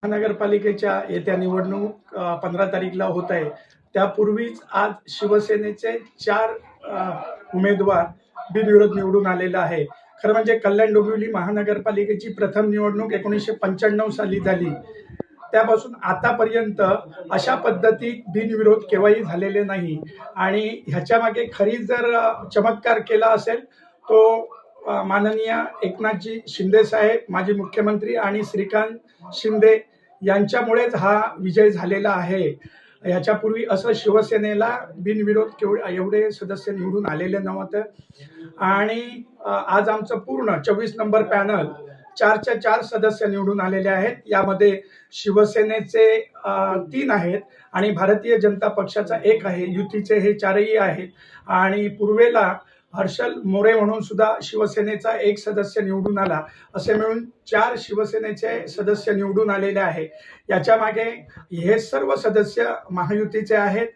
महानगरपालिकेच्या येत्या निवडणूक 15 तारीखला होत आहे. त्यापूर्वीच आज शिवसेनेचे 4 उमेदवार बिनविरोध निवडून आलेला आहे. खरं म्हणजे कल्याण डोंबिवली महानगरपालिकेची प्रथम निवडणूक 1995 साली झाली. त्यापासून आतापर्यंत अशा पद्धतीत बिनविरोध केव्हाही झालेले नाही आणि ह्याच्या मागे खरी जर चमत्कार केला असेल तो माननीय एकनाथजी शिंदे साहेब, माजी मुख्यमंत्री आणि श्रीकांत शिंदे यांच्यामुळेच हा विजय झालेला आहे. याच्यापूर्वी असं शिवसेनेला बिनविरोध एवढे सदस्य निवडून आलेले नव्हते आणि आज आमचं पूर्ण 24 नंबर पॅनल 4च्या 4 सदस्य निवडून आलेले आहेत. यामध्ये शिवसेनेचे 3 आहेत आणि भारतीय जनता पक्षाचा 1 आहे. युतीचे हे 4ही आहेत आणि पूर्वेला हर्षल मोरे म्हणून सुद्धा शिवसेनेचा 1 सदस्य निवडून आला. असे मिळून 4 शिवसेनेचे सदस्य निवडून आलेले आहे. याच्या मागे हे सर्व सदस्य महायुतीचे आहेत.